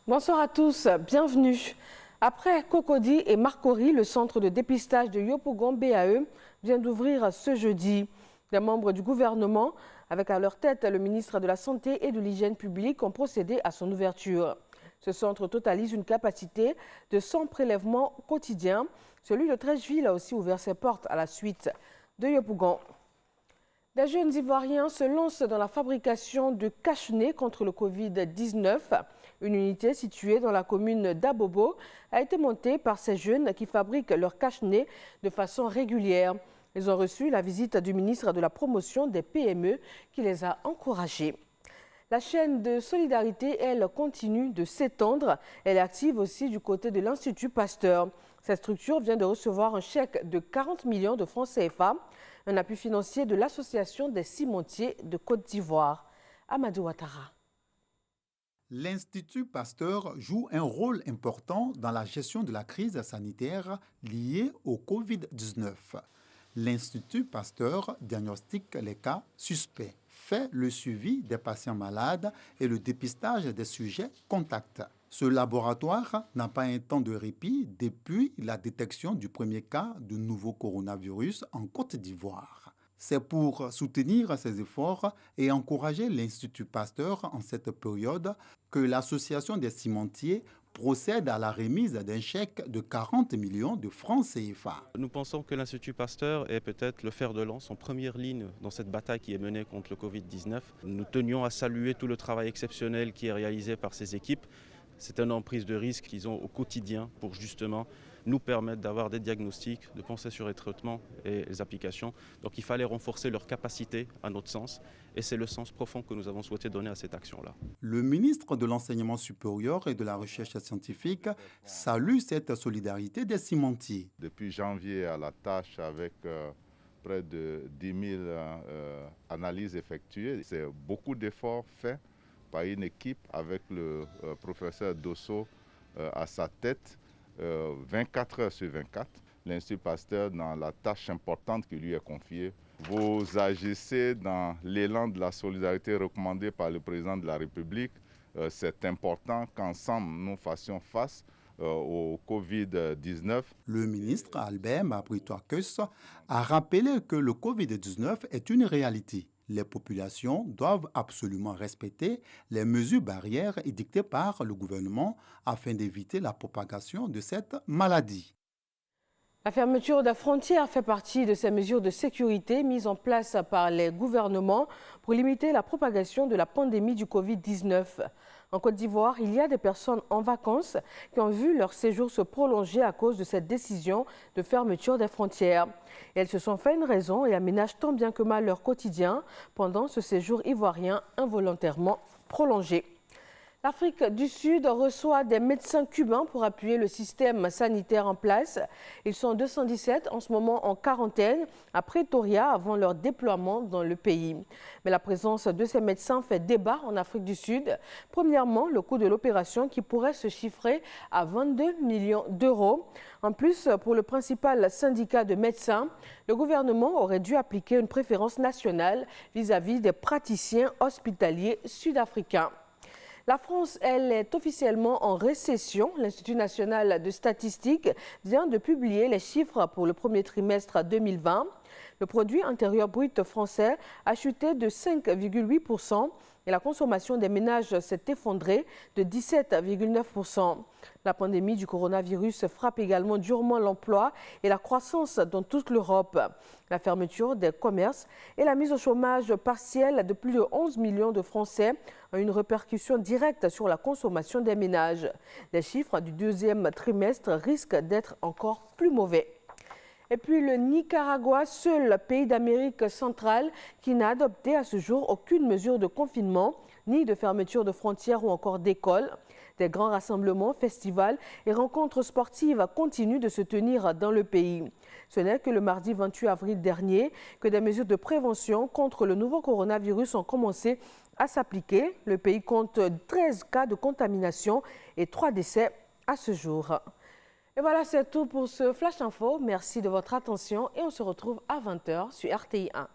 Bonsoir à tous, bienvenue. Après Cocody et Marcory, le centre de dépistage de Yopougon BAE vient d'ouvrir ce jeudi. Des membres du gouvernement, avec à leur tête le ministre de la Santé et de l'Hygiène publique, ont procédé à son ouverture. Ce centre totalise une capacité de 100 prélèvements quotidiens. Celui de Trècheville a aussi ouvert ses portes à la suite de Yopougon. Des jeunes Ivoiriens se lancent dans la fabrication de cache-nez contre le Covid-19. Une unité située dans la commune d'Abobo a été montée par ces jeunes qui fabriquent leurs cache-nez de façon régulière. Ils ont reçu la visite du ministre de la Promotion des PME qui les a encouragés. La chaîne de solidarité, elle, continue de s'étendre. Elle est active aussi du côté de l'Institut Pasteur. Cette structure vient de recevoir un chèque de 40 millions de francs CFA, un appui financier de l'Association des cimentiers de Côte d'Ivoire. Amadou Ouattara. L'Institut Pasteur joue un rôle important dans la gestion de la crise sanitaire liée au Covid-19. L'Institut Pasteur diagnostique les cas suspects, fait le suivi des patients malades et le dépistage des sujets contacts. Ce laboratoire n'a pas un temps de répit depuis la détection du premier cas de nouveau coronavirus en Côte d'Ivoire. C'est pour soutenir ces efforts et encourager l'Institut Pasteur en cette période que l'Association des cimentiers procède à la remise d'un chèque de 40 millions de francs CFA. Nous pensons que l'Institut Pasteur est peut-être le fer de lance en première ligne dans cette bataille qui est menée contre le Covid-19. Nous tenions à saluer tout le travail exceptionnel qui est réalisé par ces équipes. C'est une emprise de risque qu'ils ont au quotidien pour justement nous permettre d'avoir des diagnostics, de penser sur les traitements et les applications. Donc il fallait renforcer leur capacité à notre sens et c'est le sens profond que nous avons souhaité donner à cette action-là. Le ministre de l'Enseignement supérieur et de la Recherche scientifique salue cette solidarité des cimentiers. Depuis janvier à la tâche avec près de 10 000 analyses effectuées, c'est beaucoup d'efforts faits par une équipe avec le professeur Dosso à sa tête, 24 heures sur 24. L'Institut Pasteur dans la tâche importante qui lui est confiée. Vous agissez dans l'élan de la solidarité recommandée par le président de la République. C'est important qu'ensemble nous fassions face au Covid-19. Le ministre Albert Mabritois-Keus a rappelé que le Covid-19 est une réalité. Les populations doivent absolument respecter les mesures barrières édictées par le gouvernement afin d'éviter la propagation de cette maladie. La fermeture des frontières fait partie de ces mesures de sécurité mises en place par les gouvernements pour limiter la propagation de la pandémie du Covid-19. En Côte d'Ivoire, il y a des personnes en vacances qui ont vu leur séjour se prolonger à cause de cette décision de fermeture des frontières. Et elles se sont fait une raison et aménagent tant bien que mal leur quotidien pendant ce séjour ivoirien involontairement prolongé. L'Afrique du Sud reçoit des médecins cubains pour appuyer le système sanitaire en place. Ils sont 217 en ce moment en quarantaine à Pretoria avant leur déploiement dans le pays. Mais la présence de ces médecins fait débat en Afrique du Sud. Premièrement, le coût de l'opération qui pourrait se chiffrer à 22 millions d'euros. En plus, pour le principal syndicat de médecins, le gouvernement aurait dû appliquer une préférence nationale vis-à-vis des praticiens hospitaliers sud-africains. La France, elle, est officiellement en récession. L'Institut national de statistique vient de publier les chiffres pour le premier trimestre 2020. Le produit intérieur brut français a chuté de 5,8% et la consommation des ménages s'est effondrée de 17,9%. La pandémie du coronavirus frappe également durement l'emploi et la croissance dans toute l'Europe. La fermeture des commerces et la mise au chômage partiel de plus de 11 millions de Français ont une répercussion directe sur la consommation des ménages. Les chiffres du deuxième trimestre risquent d'être encore plus mauvais. Et puis le Nicaragua, seul pays d'Amérique centrale qui n'a adopté à ce jour aucune mesure de confinement, ni de fermeture de frontières ou encore d'écoles. Des grands rassemblements, festivals et rencontres sportives continuent de se tenir dans le pays. Ce n'est que le mardi 28 avril dernier que des mesures de prévention contre le nouveau coronavirus ont commencé à s'appliquer. Le pays compte 13 cas de contamination et 3 décès à ce jour. Et voilà, c'est tout pour ce Flash Info. Merci de votre attention et on se retrouve à 20h sur RTI 1.